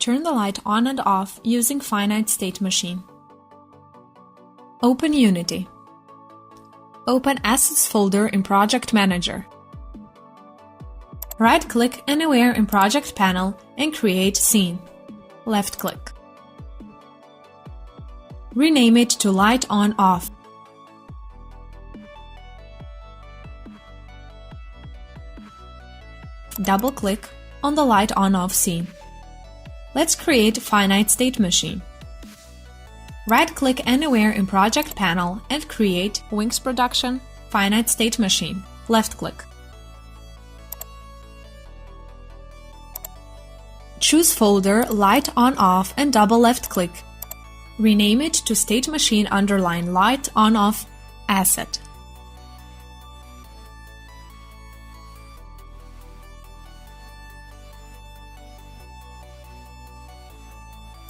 Turn the light on and off using Finite State Machine. Open Unity. Open Assets folder in Project Manager. Right-click anywhere in Project Panel and create Scene. Left-click. Rename it to Light On Off. Double-click on the Light On Off scene. Let's create Finite State Machine. Right-click anywhere in Project Panel and create Wings Production Finite State Machine. Left-click. Choose folder Light On Off and double left-click. Rename it to State Machine _ Light On Off Asset.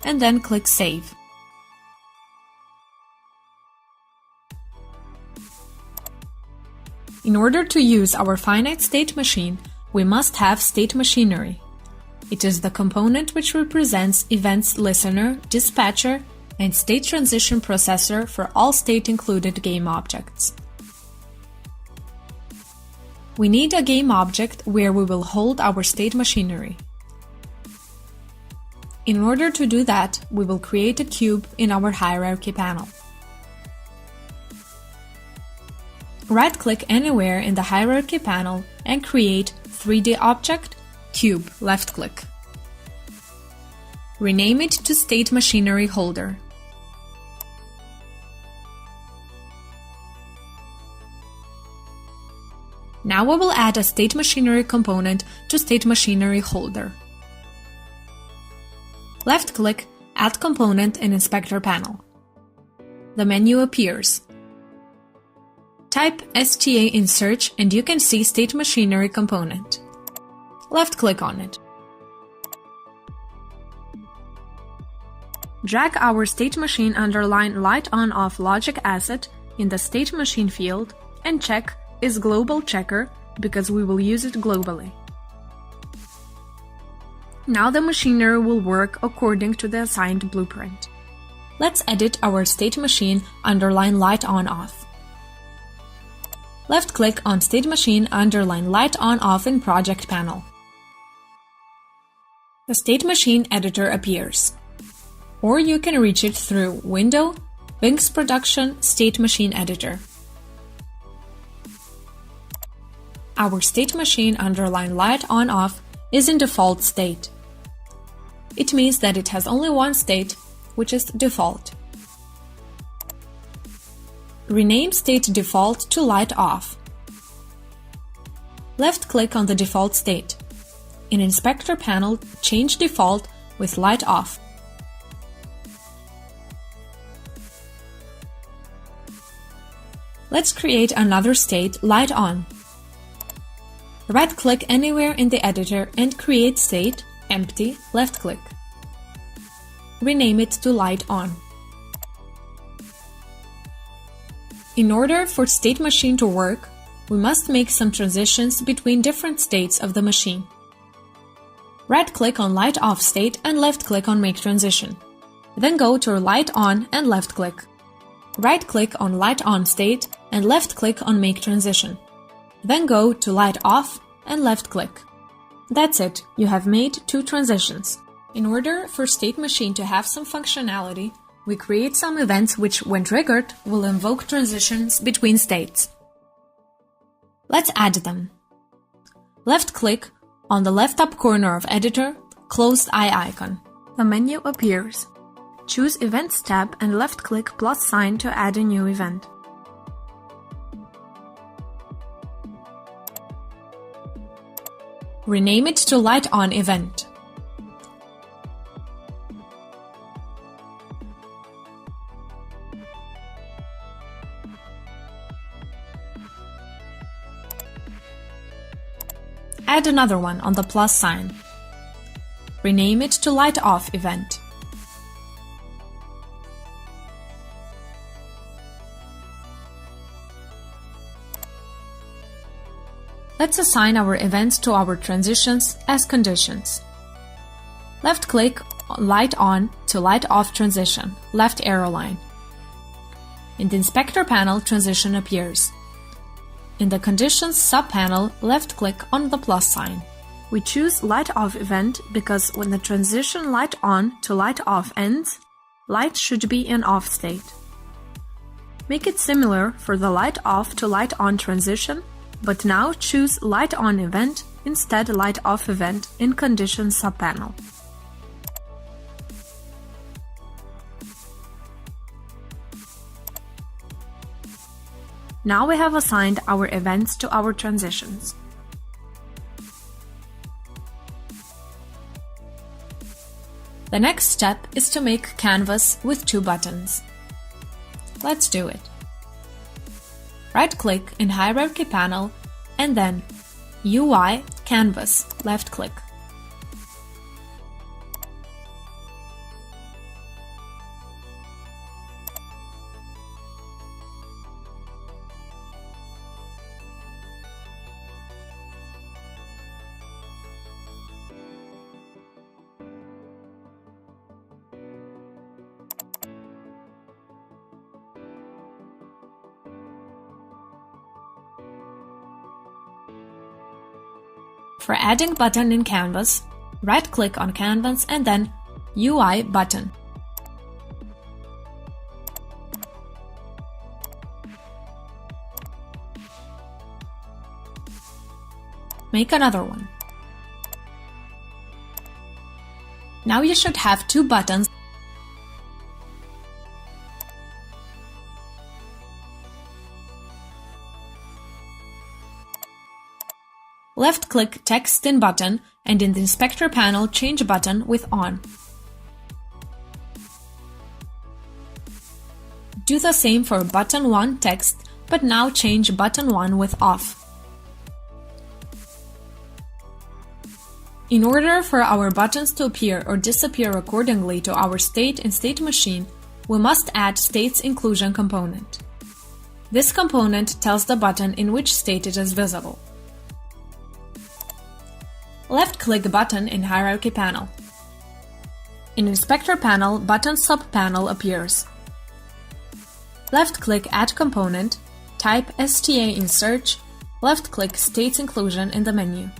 And then click Save. In order to use our Finite State Machine, we must have State Machinery. It is the component which represents Events Listener, Dispatcher, and State Transition Processor for all state-included game objects. We need a game object where we will hold our State Machinery. In order to do that, we will create a cube in our Hierarchy panel. Right-click anywhere in the Hierarchy panel and create 3D Object, Cube, left-click. Rename it to State Machinery Holder. Now we will add a State Machinery component to State Machinery Holder. Left-click, Add Component in Inspector panel. The menu appears. Type STA in search and you can see State Machinery component. Left-click on it. Drag our State Machine _ Light On Off logic asset in the State Machine field and check is Global Checker because we will use it globally. Now the machinery will work according to the assigned blueprint. Let's edit our State Machine _ Light On Off. Left-click on State Machine _ Light On Off in Project Panel. The State Machine editor appears. Or you can reach it through Window, Wings Production, State Machine Editor. Our State Machine _ Light On Off is in default state. It means that it has only one state, which is default. Rename State Default to Light Off. Left-click on the default state. In Inspector panel, change Default with Light Off. Let's create another state, Light On. Right-click anywhere in the editor and create state, empty, left-click. Rename it to Light On. In order for State Machine to work, we must make some transitions between different states of the machine. Right-click on Light Off state and left-click on Make Transition. Then go to Light On and left-click. Right-click on Light On state and left-click on Make Transition. Then go to Light Off and left-click. That's it, you have made 2 transitions. In order for State Machine to have some functionality, we create some events which, when triggered, will invoke transitions between states. Let's add them. Left-click on the left top corner of Editor, closed eye icon. The menu appears. Choose Events tab and left-click +sign to add a new event. Rename it to Light On event. Add another one on the plus sign. Rename it to Light Off event. Let's assign our events to our transitions as conditions. Left-click light on to light off transition, left arrow line. In the inspector panel, transition appears. In the conditions subpanel, left-click on the plus sign. We choose light off event because when the transition light on to light off ends, light should be in off state. Make it similar for the light off to light on transition, but now choose light on event instead light off event in conditions subpanel. Now we have assigned our events to our transitions. The next step is to make canvas with 2 buttons. Let's do it. Right-click in Hierarchy panel and then UI Canvas, left-click. For adding button in Canvas, right-click on Canvas and then UI Button. Make another one. Now you should have 2 buttons. Left-click Text in Button and in the Inspector panel change button with On. Do the same for Button 1 text, but now change Button 1 with Off. In order for our buttons to appear or disappear accordingly to our state in State Machine, we must add State's Inclusion component. This component tells the button in which state it is visible. Left-click Button in Hierarchy panel. In Inspector panel, Button subpanel appears. Left-click Add Component, type STA in Search, left-click State's Inclusion in the menu.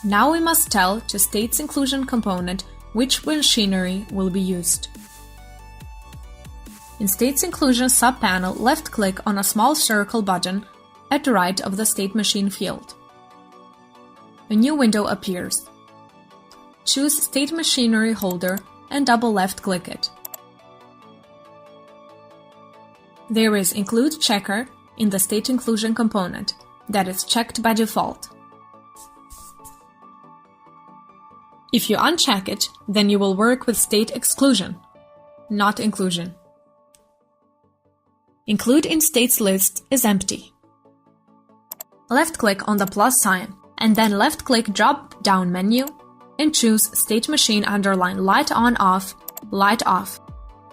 Now we must tell to State's Inclusion component which machinery will be used. In State's Inclusion subpanel, left-click on a small circle button at the right of the State Machine field. A new window appears. Choose State Machinery Holder and double left-click it. There is Include Checker in the State Inclusion component that is checked by default. If you uncheck it, then you will work with State Exclusion, not Inclusion. Include in States list is empty. Left-click on the plus sign and then left-click drop-down menu and choose State Machine underline Light On Off, Light Off.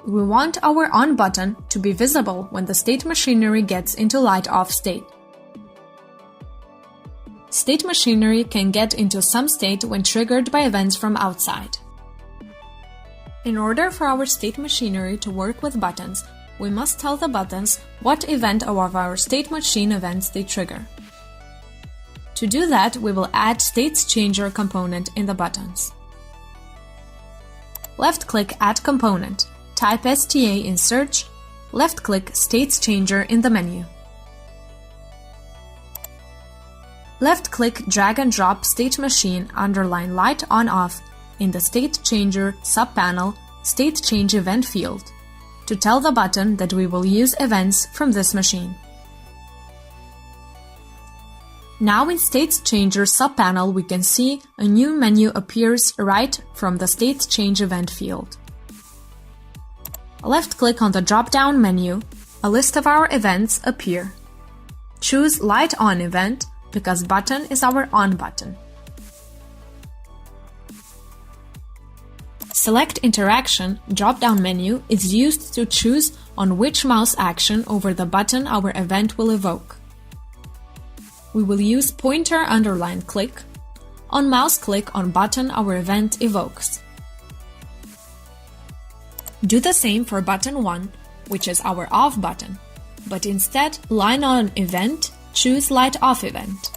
We want our On button to be visible when the state machinery gets into light off state. State machinery can get into some state when triggered by events from outside. In order for our state machinery to work with buttons, we must tell the buttons what event of our state machine events they trigger. To do that, we will add States Changer component in the buttons. Left-click Add Component, type STA in Search, left-click States Changer in the menu. Left-click Drag and Drop State Machine underline Light On Off in the State Changer subpanel State Change Event field to tell the button that we will use events from this machine. Now in States Changer subpanel we can see a new menu appears right from the State Change Event field. Left-click on the drop-down menu, a list of our events appear. Choose Light On event because button is our On button. Select Interaction drop-down menu is used to choose on which mouse action over the button our event will evoke. We will use pointer underline click, on mouse click on button our event evokes. Do the same for button 1, which is our off button, but instead line on event, choose light off event.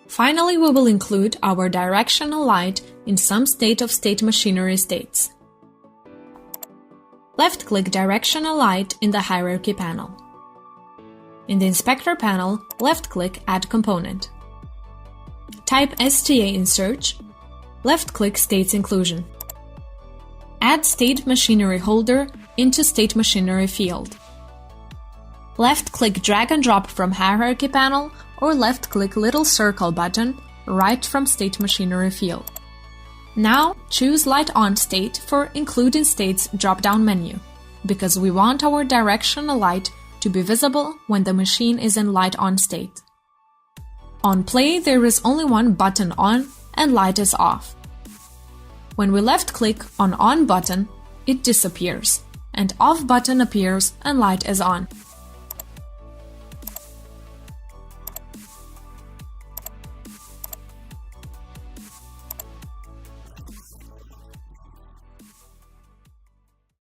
Finally, we will include our directional light in some state-of-state machinery states. Left-click Directional Light in the Hierarchy panel. In the Inspector panel, left-click Add Component. Type STA in search. Left-click States Inclusion. Add State Machinery Holder into State Machinery field. Left-click Drag and Drop from Hierarchy panel or left-click little circle button right from State Machinery field. Now choose Light On State for Include in States drop-down menu, because we want our directional light to be visible when the machine is in light on state. On play, there is only one button on and light is off. When we left-click on On button, it disappears, and Off button appears and light is on.